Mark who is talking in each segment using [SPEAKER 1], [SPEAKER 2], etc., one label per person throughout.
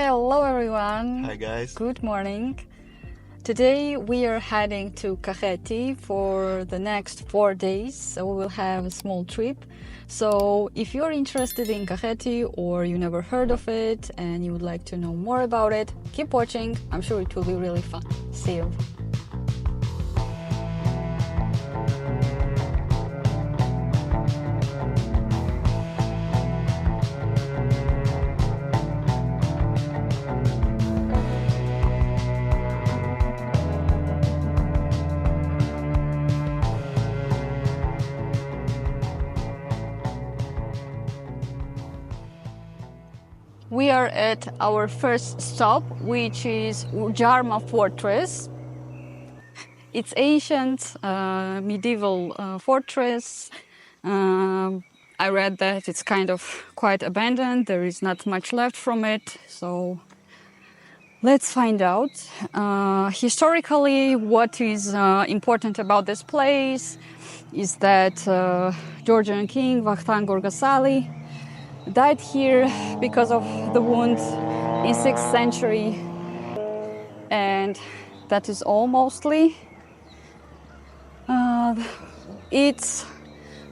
[SPEAKER 1] Hello everyone!
[SPEAKER 2] Hi guys!
[SPEAKER 1] Good morning! Today we are heading to Kakheti for the next 4 days, so we will have a small trip. So if you're interested in Kakheti or you never heard of it and you would like to know more about it, keep watching, I'm sure it will be really fun. See you! We are at our first stop, which is Ujarma Fortress. It's ancient, medieval fortress. I read that it's kind of quite abandoned. There is not much left from it, so let's find out. Historically, what is important about this place is that Georgian king Vakhtang Gorgasali died here because of the wound in 6th century, and that is all mostly. It's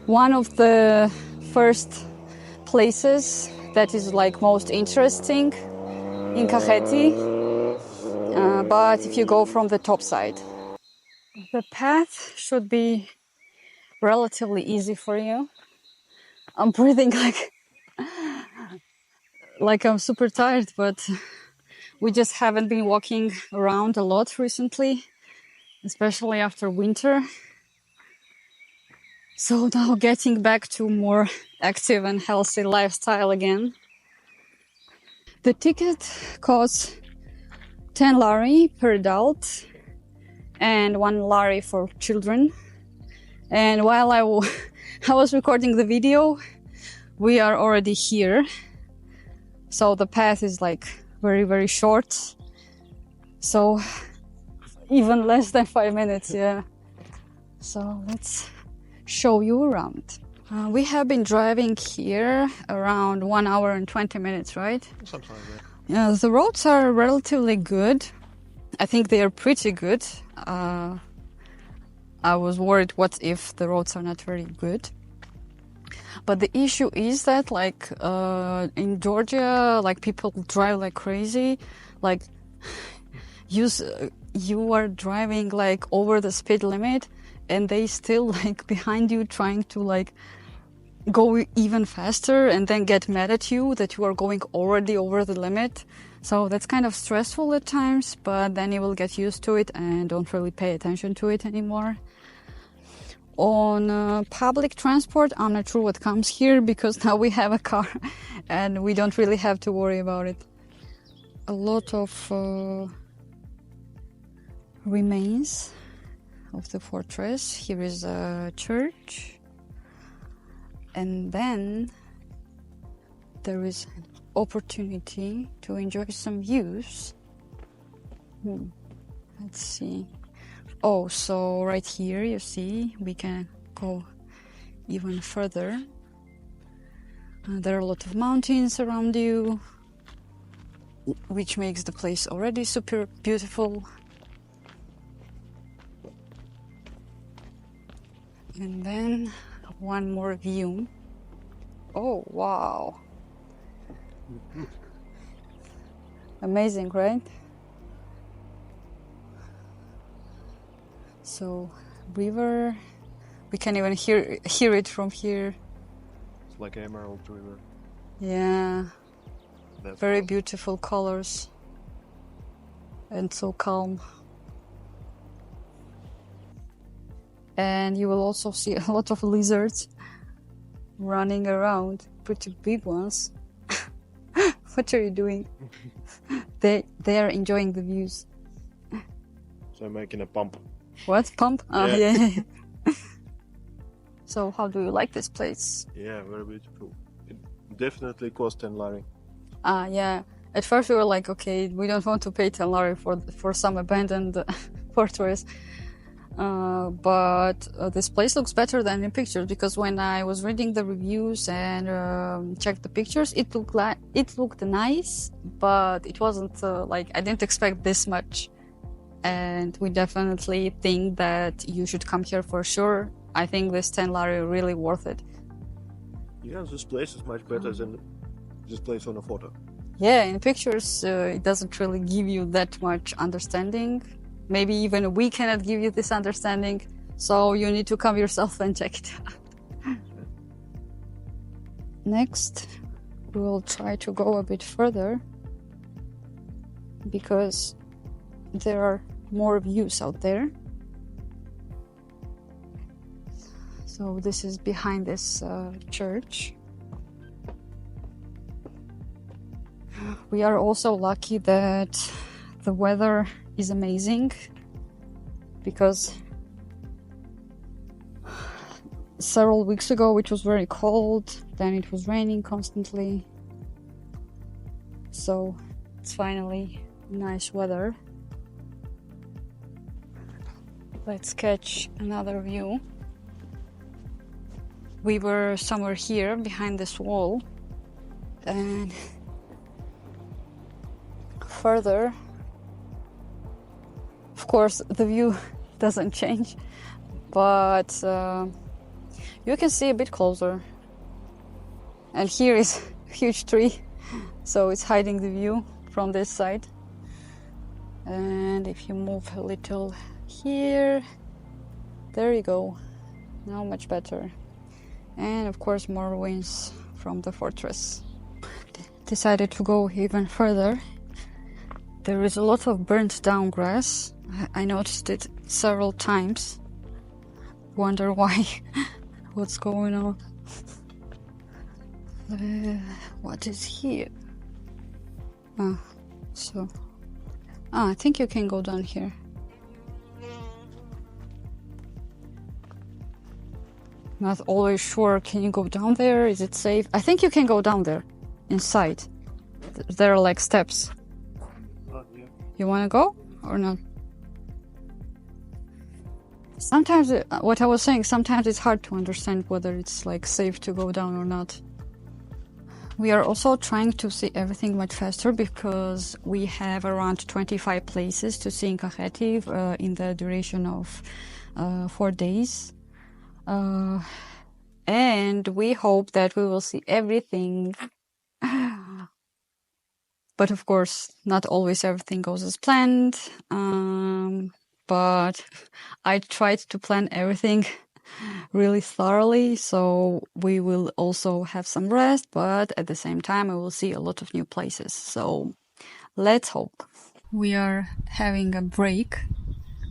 [SPEAKER 1] one of the first places that is like most interesting in Kakheti, but if you go from the top side. The path should be relatively easy for you. I'm breathing like I'm super tired, but we just haven't been walking around a lot recently, especially after winter. So now getting back to more active and healthy lifestyle again. The ticket costs 10 lari per adult and 1 lari for children. And while I was recording the video, we are already here. So the path is like very, very short. So even less than 5 minutes, yeah. So let's show you around. We have been driving here around 1 hour and 20 minutes, right?
[SPEAKER 2] Something like that.
[SPEAKER 1] Yeah, the roads are relatively good. I think they are pretty good. I was worried, what if the roads are not very good? But the issue is that, like, in Georgia, like, people drive like crazy. Like, you are driving like over the speed limit, and they still like behind you trying to like go even faster, and then get mad at you that you are going already over the limit. So that's kind of stressful at times, but then you will get used to it and don't really pay attention to it anymore. On public transport, I'm not sure what comes here because now we have a car and we don't really have to worry about it. A lot of remains of the fortress. Here is a church, and then there is an opportunity to enjoy some views. Let's see. Oh, so right here you see we can go even further. There are a lot of mountains around you, which makes the place already super beautiful. And then one more view. Oh, wow. Amazing, right? So, river, we can even hear it from here.
[SPEAKER 2] It's like Emerald River.
[SPEAKER 1] Yeah.
[SPEAKER 2] That's
[SPEAKER 1] Very
[SPEAKER 2] awesome.
[SPEAKER 1] beautiful colors. And so calm. And you will also see a lot of lizards running around, pretty big ones. What are you doing? They are enjoying the views.
[SPEAKER 2] So I'm making a pump.
[SPEAKER 1] What? Pump?
[SPEAKER 2] Yeah.
[SPEAKER 1] Yeah. So how do you like this place?
[SPEAKER 2] Yeah, very beautiful. It definitely cost 10 lari.
[SPEAKER 1] Yeah. At first we were like, okay, we don't want to pay 10 lari for some abandoned fortress. But this place looks better than in pictures, because when I was reading the reviews and checked the pictures, it looked nice, but it wasn't like, I didn't expect this much. And we definitely think that you should come here for sure. I think this 10 lari really worth it.
[SPEAKER 2] Yeah, this place is much better than this place on a photo.
[SPEAKER 1] Yeah, in pictures, it doesn't really give you that much understanding. Maybe even we cannot give you this understanding. So you need to come yourself and check it out. Next, we will try to go a bit further, because there are more views out there. So this is behind this church. We are also lucky that the weather is amazing, because several weeks ago it was very cold, then it was raining constantly. So it's finally nice weather. Let's catch another view. We were somewhere here behind this wall, and further, of course, the view doesn't change, but you can see a bit closer. And here is a huge tree, so it's hiding the view from this side. And if you move a little here, there you go. Now much better. And of course, more ruins from the fortress. Decided to go even further. There is a lot of burnt down grass. I noticed it several times. Wonder why. What's going on? What is here? I think you can go down here. Not always sure. Can you go down there? Is it safe? I think you can go down there, inside. There are like steps.
[SPEAKER 2] Yeah.
[SPEAKER 1] You want to go or not? Sometimes, what I was saying, sometimes it's hard to understand whether it's like safe to go down or not. We are also trying to see everything much faster, because we have around 25 places to see in Kakheti in the duration of 4 days. And we hope that we will see everything. But of course, not always everything goes as planned. But I tried to plan everything really thoroughly, so we will also have some rest, but at the same time, we will see a lot of new places. So let's hope. We are having a break,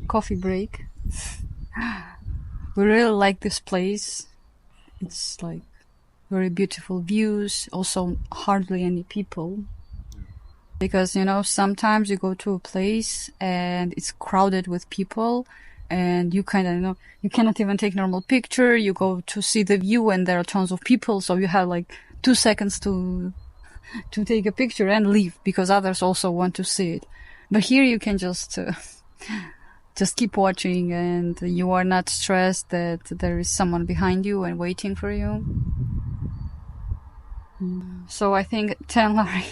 [SPEAKER 1] coffee break. We really like this place. It's like very beautiful views, also hardly any people. Because, you know, sometimes you go to a place and it's crowded with people, and you kind of, you know, you cannot even take normal picture. You go to see the view and there are tons of people, so you have like 2 seconds to take a picture and leave, because others also want to see it. But here you can just keep watching, and you are not stressed that there is someone behind you and waiting for you. So I think 10 lari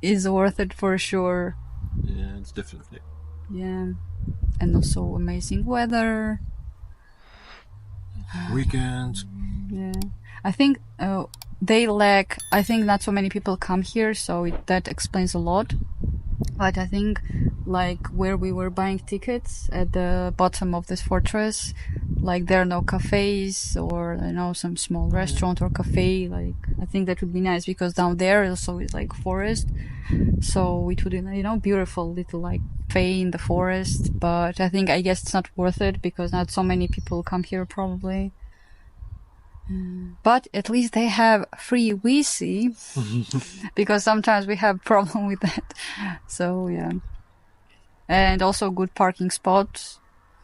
[SPEAKER 1] is worth it for sure.
[SPEAKER 2] Yeah, it's definitely.
[SPEAKER 1] Yeah. And also amazing weather.
[SPEAKER 2] Weekend.
[SPEAKER 1] Yeah. I think they lack, I think not so many people come here, so that explains a lot. But I think, like, where we were buying tickets at the bottom of this fortress, like, there are no cafes or, you know, some small restaurant or cafe. Like, I think that would be nice, because down there also is like forest, so it would, you know, beautiful little like cafe in the forest. But I guess it's not worth it, because not so many people come here probably. But at least they have free Wi-Fi, because sometimes we have problem with that. So yeah, and also good parking spots,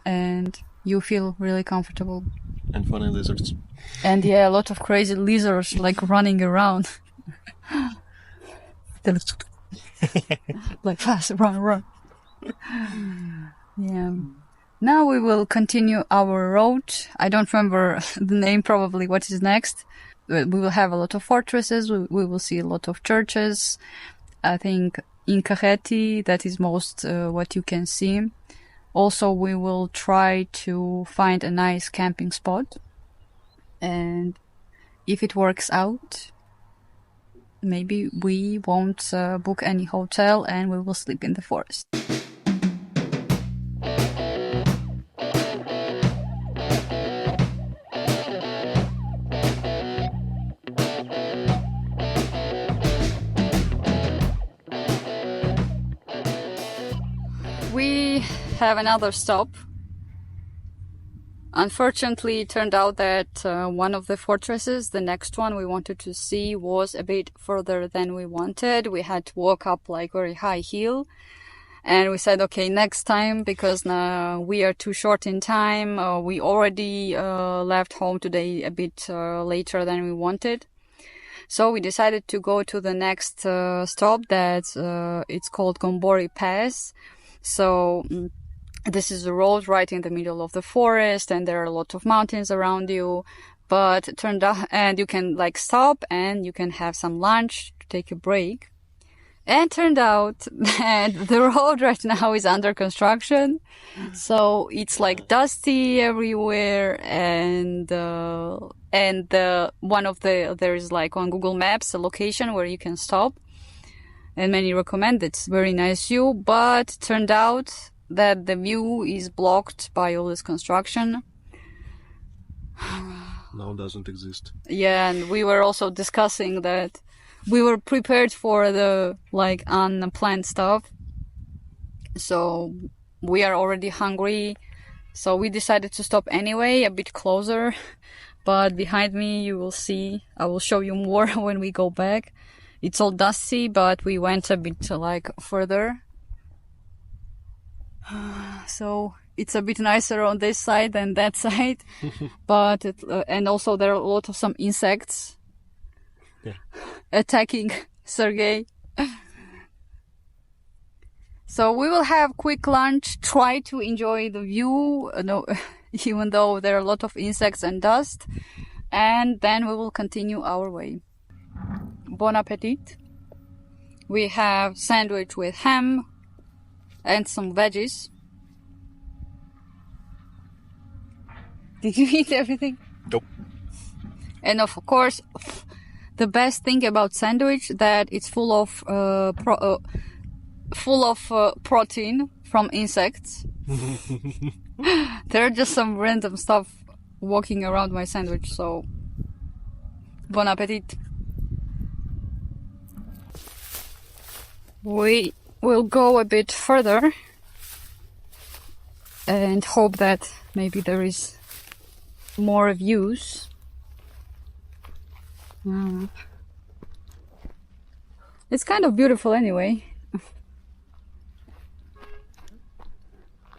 [SPEAKER 1] and you feel really comfortable.
[SPEAKER 2] And funny lizards.
[SPEAKER 1] And yeah, a lot of crazy lizards like running around. Like fast, run. Yeah. Now we will continue our road. I don't remember the name, probably what is next. We will have a lot of fortresses. We will see a lot of churches. I think in Kakheti, that is most what you can see. Also, we will try to find a nice camping spot. And if it works out, maybe we won't book any hotel and we will sleep in the forest. We have another stop. Unfortunately, it turned out that one of the fortresses, the next one we wanted to see, was a bit further than we wanted. We had to walk up like very high hill. And we said, okay, next time, because we are too short in time. We already left home today a bit later than we wanted. So we decided to go to the next stop that it's called Gombori Pass. So this is a road right in the middle of the forest, and there are a lot of mountains around you. But it turned out, and you can like stop and you can have some lunch to take a break. And turned out that the road right now is under construction, so it's like dusty everywhere. And there is like on Google Maps a location where you can stop, and many recommend it's very nice view. But turned out that the view is blocked by all this construction.
[SPEAKER 2] Now doesn't exist.
[SPEAKER 1] Yeah, and we were also discussing that we were prepared for the like unplanned stuff. So we are already hungry. So we decided to stop anyway, a bit closer. But behind me you will see, I will show you more when we go back. It's all dusty, but we went a bit like further. So it's a bit nicer on this side than that side. But and also there are a lot of some insects.
[SPEAKER 2] Yeah.
[SPEAKER 1] Attacking Sergey. So we will have quick lunch, try to enjoy the view, even though there are a lot of insects and dust, and then we will continue our way. Bon appetit. We have sandwich with ham and some veggies. Did you eat everything?
[SPEAKER 2] Nope.
[SPEAKER 1] And of course, the best thing about sandwich that it's full of protein from insects. There are just some random stuff walking around my sandwich, so bon appetit. We will go a bit further and hope that maybe there is more views. It's kind of beautiful anyway.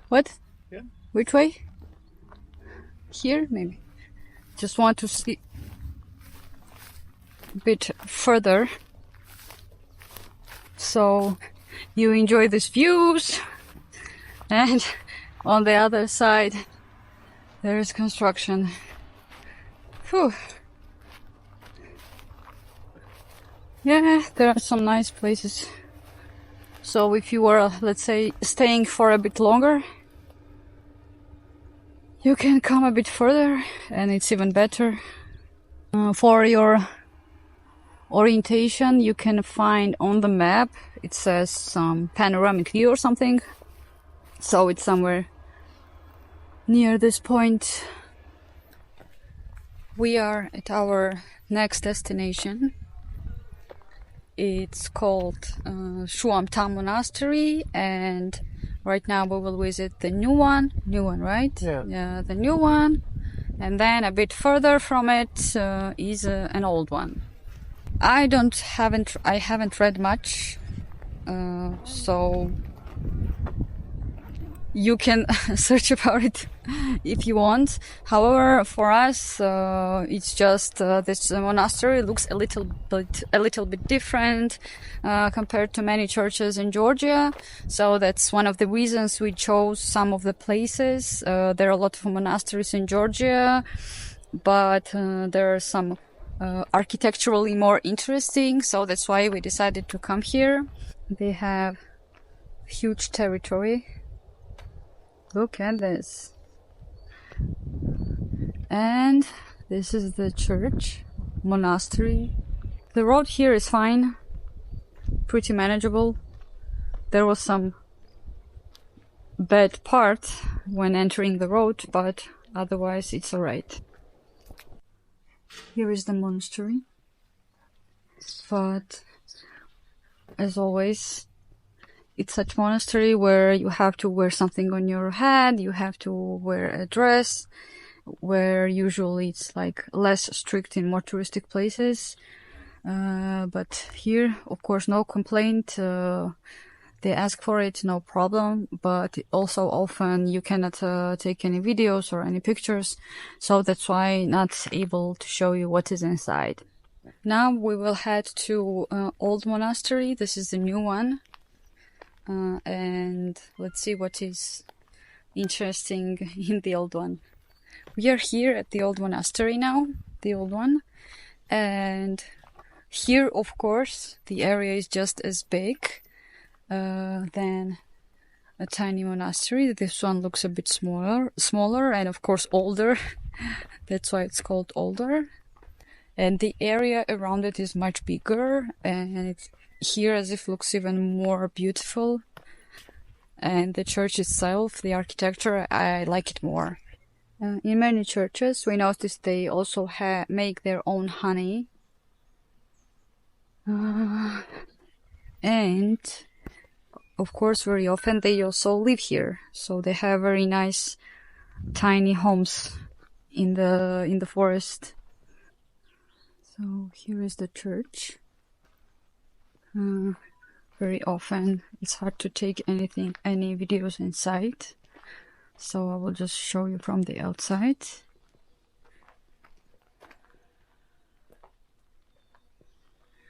[SPEAKER 1] What?
[SPEAKER 2] Yeah.
[SPEAKER 1] Which way? Here, maybe. Just want to see a bit further, so you enjoy these views. And on the other side, there is construction. Whew. Yeah, there are some nice places. So if you are, let's say, staying for a bit longer, you can come a bit further and it's even better. For your orientation, you can find on the map, it says some panoramic view or something. So it's somewhere near this point. We are at our next destination. It's called Shuamta Monastery, and right now we will visit the new one, right?
[SPEAKER 2] Yeah,
[SPEAKER 1] the new one, and then a bit further from it is an old one. I haven't read much, so you can search about it if you want. However, for us, it's just this monastery looks a little bit different compared to many churches in Georgia. So that's one of the reasons we chose some of the places. There are a lot of monasteries in Georgia, but there are some architecturally more interesting. So that's why we decided to come here. They have huge territory. Look at this. And this is the church, monastery. The road here is fine, pretty manageable. There was some bad part when entering the road, but otherwise it's alright. Here is the monastery. But as always, it's such monastery where you have to wear something on your head, you have to wear a dress, where usually it's like less strict in more touristic places. But here, of course, no complaint. They ask for it, no problem. But also often you cannot take any videos or any pictures. So that's why not able to show you what is inside. Now we will head to Old Monastery. This is the new one. And let's see what is interesting in the old one. We are here at the old monastery now, the old one. And here, of course, the area is just as big than a tiny monastery. This one looks a bit smaller and of course older. That's why it's called older. And the area around it is much bigger, and it's here as if looks even more beautiful. And the church itself, the architecture, I like it more. In many churches, we noticed they also make their own honey. And of course, very often they also live here. So they have very nice tiny homes in the forest. So here is the church. Very often it's hard to take any videos inside. So I will just show you from the outside.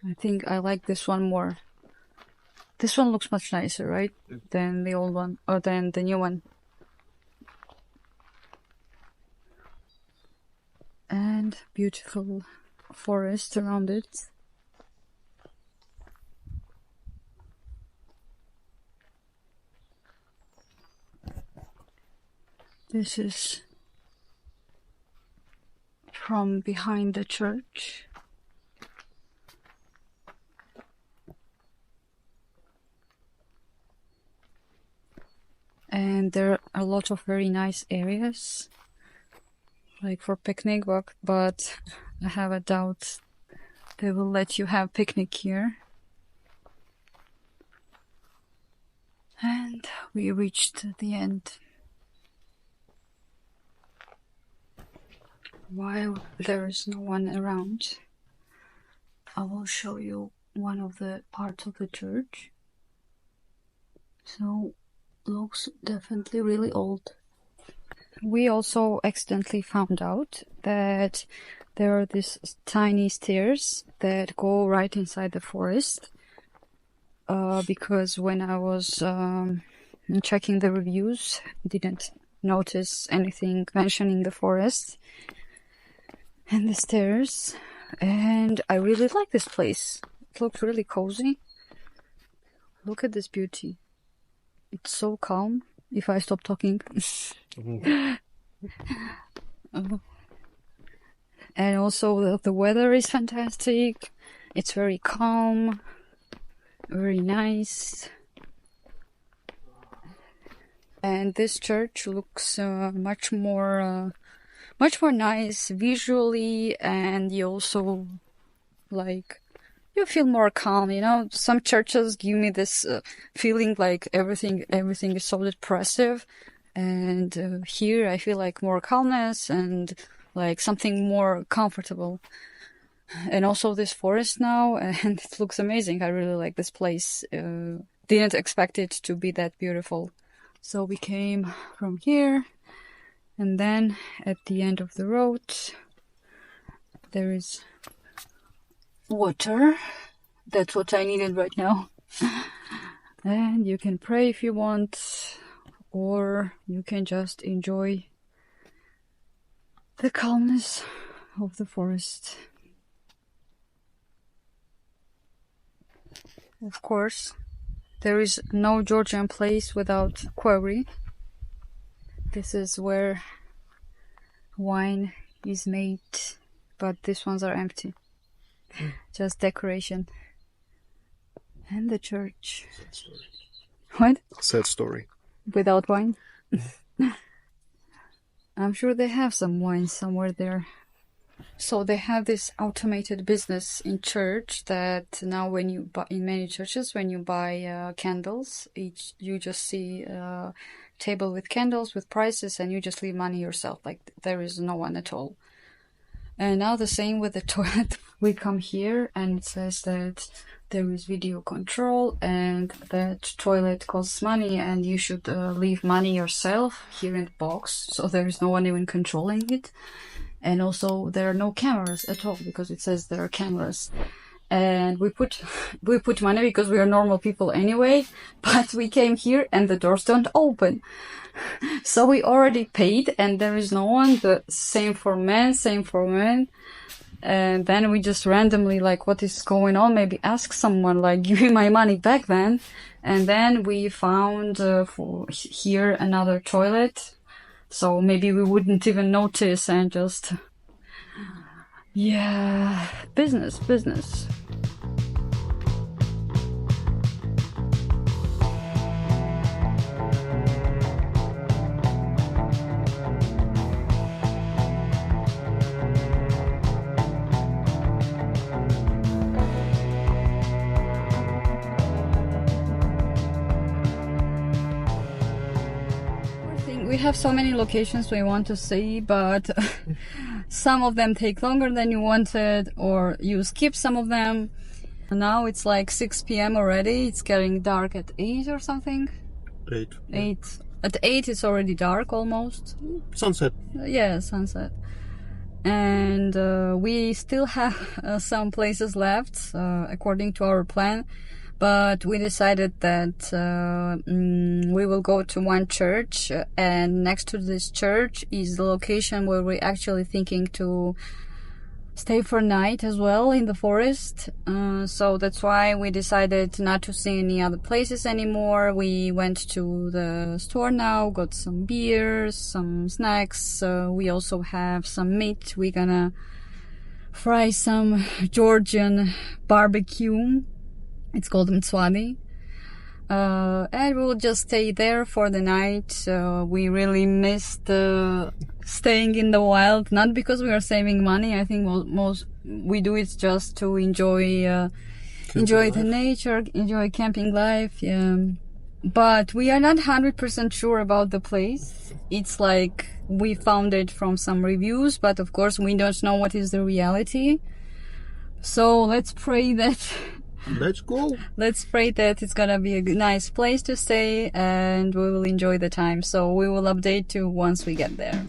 [SPEAKER 1] I think I like this one more. This one looks much nicer, right? Than the old one, or than the new one. And beautiful forest around it. This is from behind the church. And there are a lot of very nice areas, like for picnic, but I have a doubt they will let you have picnic here. And we reached the end. While there is no one around, I will show you one of the parts of the church. So, looks definitely really old. We also accidentally found out that there are these tiny stairs that go right inside the forest. Because when I was checking the reviews, I didn't notice anything mentioning the forest and the stairs. And I really like this place. It looks really cozy. Look at this beauty. It's so calm if I stop talking. And also the weather is fantastic. It's very calm, very nice. And this church looks much more nice visually, and you also you feel more calm, you know. Some churches give me this feeling like everything is so depressive, and here I feel like more calmness and like something more comfortable. And also this forest now, and it looks amazing. I really like this place. Didn't expect it to be that beautiful. So we came from here, And then at the end of the road, there is water. That's what I needed right now. And you can pray if you want, or you can just enjoy the calmness of the forest. Of course, there is no Georgian place without quarry. This is where wine is made, but these ones are empty. Just decoration. And the church.
[SPEAKER 2] Sad story.
[SPEAKER 1] What?
[SPEAKER 2] Sad story.
[SPEAKER 1] Without wine? I'm sure they have some wine somewhere there. So they have this automated business in church that now when you buy, in many churches, when you buy candles, you just see a table with candles with prices and you just leave money yourself. Like there is no one at all. And now the same with the toilet. We come here and it says that there is video control and that toilet costs money and you should leave money yourself here in the box. So there is no one even controlling it. And also there are no cameras at all because it says there are cameras. And we put money because we are normal people anyway, but we came here and the doors don't open. So we already paid and there is no one. The same for men. And then we just randomly like, what is going on? Maybe ask someone like, give me my money back then. And then we found for here another toilet. So maybe we wouldn't even notice and just, yeah, business. We have so many locations we want to see, but some of them take longer than you wanted, or you skip some of them. Now it's like 6 p.m. already. It's getting dark at 8 or something.
[SPEAKER 2] 8.
[SPEAKER 1] 8. At 8 it's already dark almost.
[SPEAKER 2] Sunset.
[SPEAKER 1] Yeah, sunset. And we still have some places left according to our plan. But we decided that we will go to one church, and next to this church is the location where we're actually thinking to stay for a night as well in the forest. So that's why we decided not to see any other places anymore. We went to the store now, got some beers, some snacks. We also have some meat. We're gonna fry some Georgian barbecue. It's called mtswadi. And we'll just stay there for the night. We really missed staying in the wild, not because we are saving money. I think most we do it just to enjoy the nature, enjoy camping life. Yeah. But we are not 100% sure about the place. It's like we found it from some reviews, but of course we don't know what is the reality. So let's pray that.
[SPEAKER 2] Let's go.
[SPEAKER 1] Let's pray that it's gonna be a nice place to stay and we will enjoy the time. So we will update you once we get there.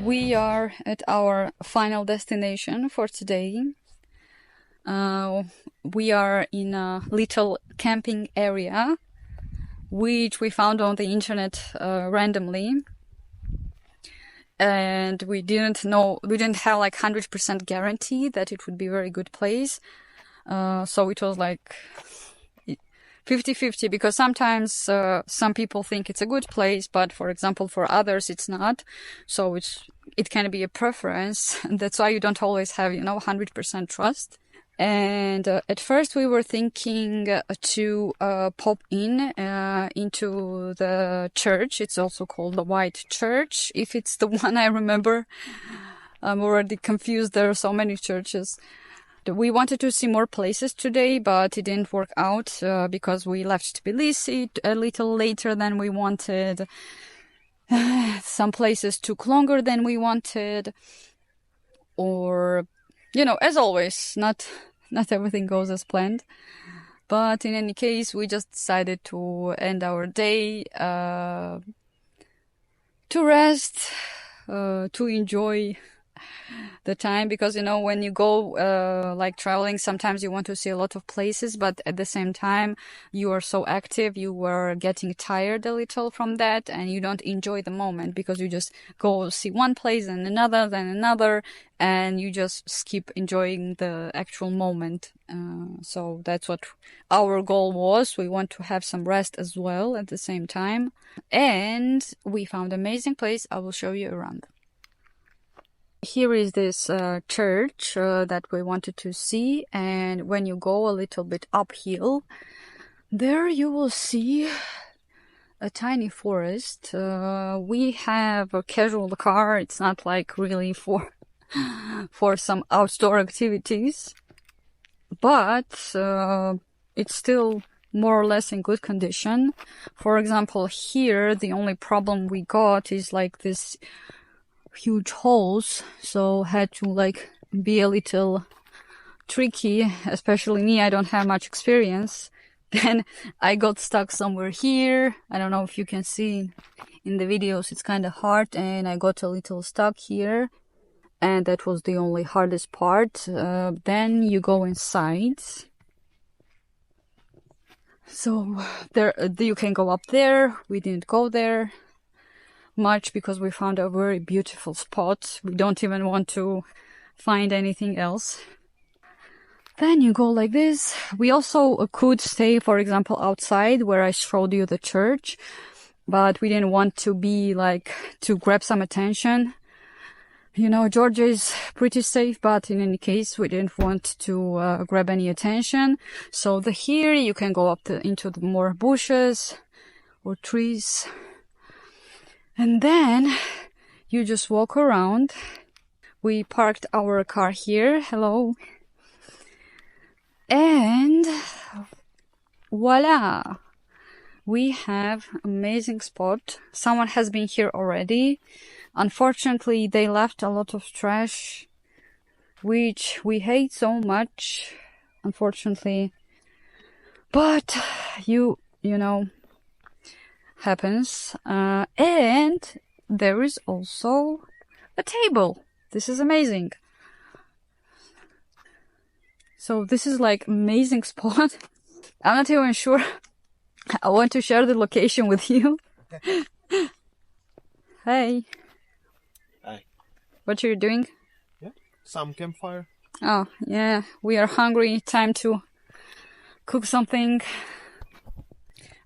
[SPEAKER 1] We are at our final destination for today. We are in a little camping area, which we found on the internet randomly. And we didn't have like 100% guarantee that it would be a very good place. So it was like 50-50, because sometimes some people think it's a good place, but for example, for others it's not. So it can be a preference. And that's why you don't always have, 100% trust. And at first we were thinking to pop into the church. It's also called the White Church, if it's the one I remember. I'm already confused. There are so many churches. We wanted to see more places today, but it didn't work out because we left Tbilisi a little later than we wanted. Some places took longer than we wanted, or, you know, as always, not everything goes as planned. But in any case, we just decided to end our day, to rest, to enjoy the time, because, you know, when you go like traveling, sometimes you want to see a lot of places, but at the same time you are so active, you were getting tired a little from that, and you don't enjoy the moment because you just go see one place and another, then another, and you just skip enjoying the actual moment. So that's what our goal was. We want to have some rest as well at the same time, and we found an amazing place. I will show you around. Here is this church that we wanted to see, and when you go a little bit uphill, there you will see a tiny forest. We have a casual car. It's not like really for some outdoor activities, but it's still more or less in good condition. For example, here the only problem we got is like this huge holes, so had to like be a little tricky, especially me. I don't have much experience. Then I got stuck somewhere here. I don't know if you can see in the videos, it's kind of hard, and I got a little stuck here, and that was the only hardest part. Then you go inside, so there you can go up there. We didn't go there much because we found a very beautiful spot. We don't even want to find anything else. Then you go like this. We also could stay, for example, outside where I showed you the church, but we didn't want to be like to grab some attention. You know, Georgia is pretty safe, but in any case, we didn't want to grab any attention. So here you can go up into the more bushes or trees. And then you just walk around. We parked our car here. Hello. And voila. We have amazing spot. Someone has been here already. Unfortunately, they left a lot of trash, which we hate so much, unfortunately. But you know, happens. And there is also a table. This is amazing. So this is like amazing spot. I'm not even sure I want to share the location with you. Hey.
[SPEAKER 2] Hi.
[SPEAKER 1] What are you doing?
[SPEAKER 2] Yeah, some campfire.
[SPEAKER 1] Oh, yeah, we are hungry. Time to cook something.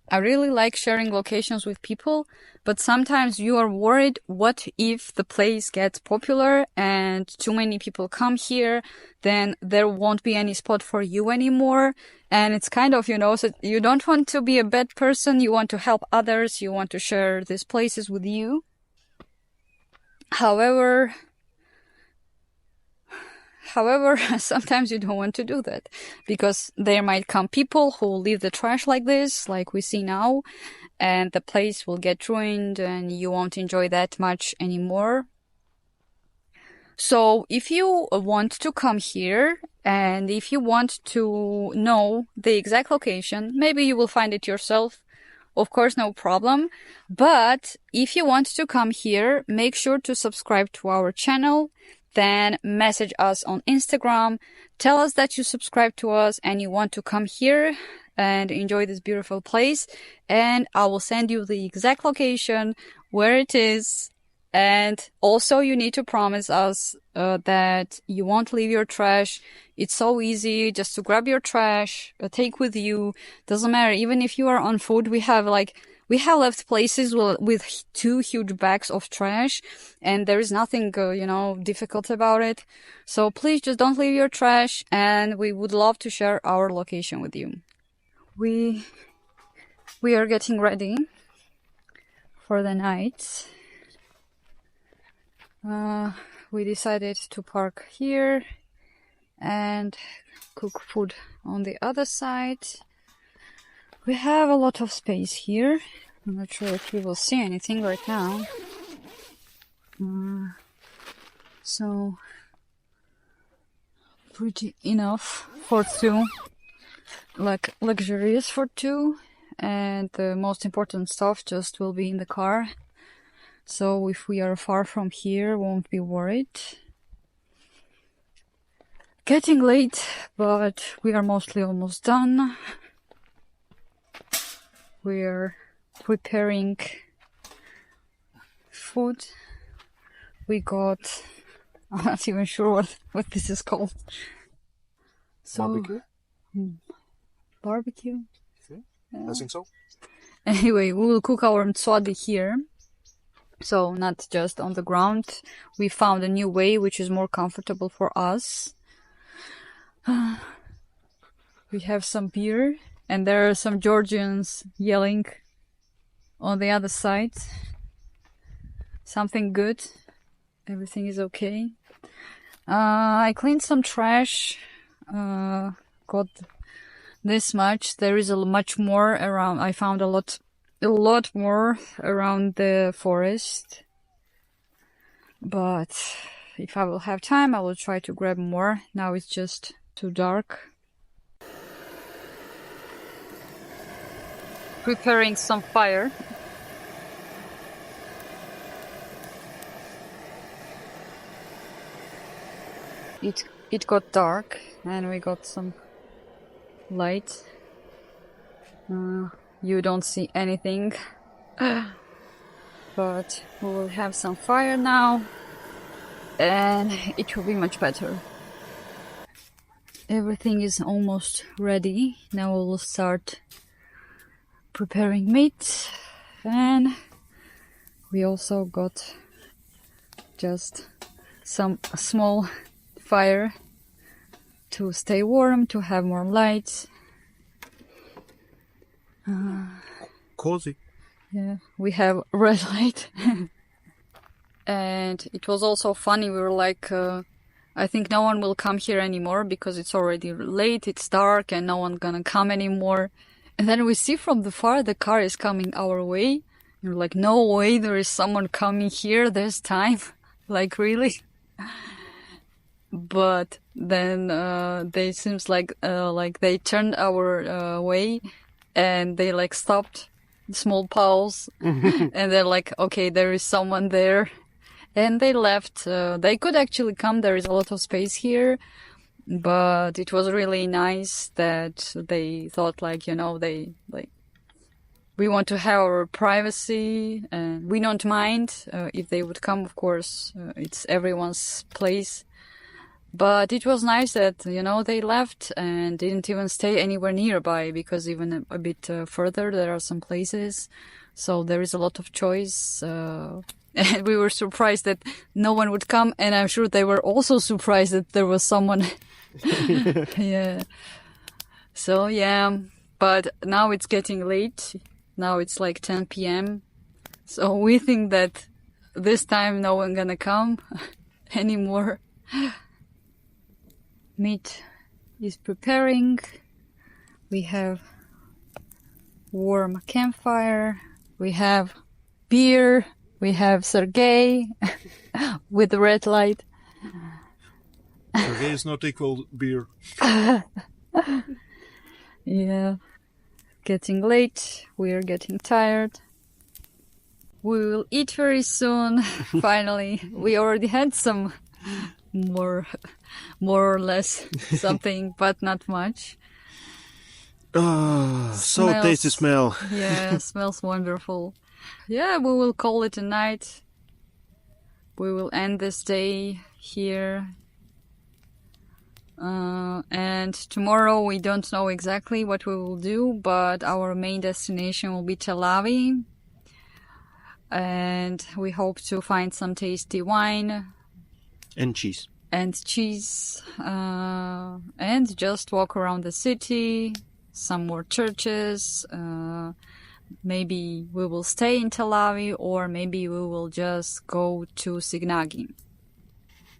[SPEAKER 1] I really like sharing locations with people, but sometimes you are worried, what if the place gets popular and too many people come here, then there won't be any spot for you anymore. And it's kind of, you know, so you don't want to be a bad person, you want to help others, you want to share these places with you. However, sometimes you don't want to do that, because there might come people who leave the trash like this, like we see now, and the place will get ruined and you won't enjoy that much anymore. So if you want to come here and if you want to know the exact location, maybe you will find it yourself. Of course, no problem. But if you want to come here, make sure to subscribe to our channel. Then message us on Instagram. Tell us that you subscribe to us and you want to come here and enjoy this beautiful place. And I will send you the exact location, where it is. And also you need to promise us that you won't leave your trash. It's so easy just to grab your trash, take with you. Doesn't matter. Even if you are on foot, we have left places with 2 huge bags of trash, and there is nothing, difficult about it. So please just don't leave your trash, and we would love to share our location with you. We are getting ready for the night. We decided to park here and cook food on the other side. We have a lot of space here. I'm not sure if you will see anything right now. So, pretty enough for two. Like, luxurious for two. And the most important stuff just will be in the car. So if we are far from here, won't be worried. Getting late, but we are mostly almost done. We are preparing food. We got, I'm not even sure what this is called. So,
[SPEAKER 2] Barbecue?
[SPEAKER 1] Barbecue?
[SPEAKER 2] Yeah. I think so.
[SPEAKER 1] Anyway, we will cook our mtswadi here. So not just on the ground. We found a new way which is more comfortable for us. We have some beer and there are some Georgians yelling on the other side. Something good. Everything is okay. I cleaned some trash. Got this much. There is much more around. I found a lot more around the forest. But if I will have time, I will try to grab more. Now it's just too dark. Preparing some fire. It got dark and we got some light. You don't see anything, but we will have some fire now and it will be much better. Everything is almost ready. Now we will start preparing meat, and we also got just some small fire to stay warm, to have more light.
[SPEAKER 2] Cozy.
[SPEAKER 1] Yeah, we have red light. And it was also funny, we were like, I think no one will come here anymore because it's already late, it's dark and no one gonna come anymore. And then we see from the far the car is coming our way. And we're like, no way, there is someone coming here, there's time. Like, really? But then they seems like they turned our way and they like stopped, small pause, and they're like, okay, there is someone there. And they left. They could actually come. There is a lot of space here, but it was really nice that they thought like, you know, we want to have our privacy and we don't mind if they would come. Of course, it's everyone's place. But it was nice that, you know, they left and didn't even stay anywhere nearby, because even a bit further there are some places. So there is a lot of choice. And we were surprised that no one would come. And I'm sure they were also surprised that there was someone. Yeah. So, yeah. But now it's getting late. Now it's like 10 p.m. So we think that this time no one gonna come anymore. Meat is preparing. We have warm campfire. We have beer. We have Sergei with the red light.
[SPEAKER 2] Sergei is not equal beer.
[SPEAKER 1] Yeah. Getting late. We are getting tired. We will eat very soon. Finally. We already had some more or less something, but not much.
[SPEAKER 2] So tasty smell.
[SPEAKER 1] Yeah, smells wonderful. Yeah, we will call it a night. We will end this day here. And tomorrow we don't know exactly what we will do, but our main destination will be Tel Aviv. And we hope to find some tasty wine.
[SPEAKER 2] And cheese.
[SPEAKER 1] And cheese. And just walk around the city. Some more churches. Maybe we will stay in Tel Aviv, or maybe we will just go to Signagi.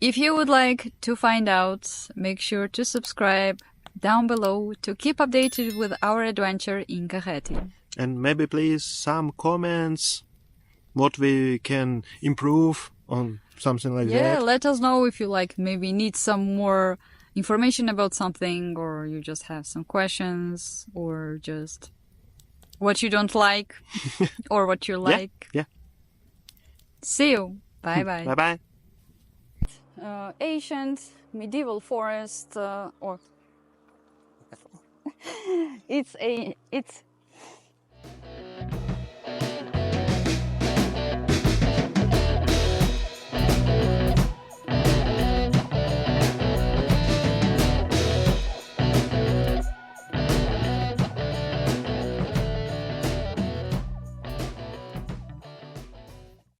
[SPEAKER 1] If you would like to find out, make sure to subscribe down below to keep updated with our adventure in Kakheti.
[SPEAKER 2] And maybe please some comments what we can improve on something like
[SPEAKER 1] Yeah,
[SPEAKER 2] that.
[SPEAKER 1] let us know if you like maybe need some more information about something, or you just have some questions, or just what you don't like or what you
[SPEAKER 2] Yeah,
[SPEAKER 1] like.
[SPEAKER 2] yeah.
[SPEAKER 1] See you. Bye bye.
[SPEAKER 2] Bye bye.
[SPEAKER 1] Ancient medieval forest, or it's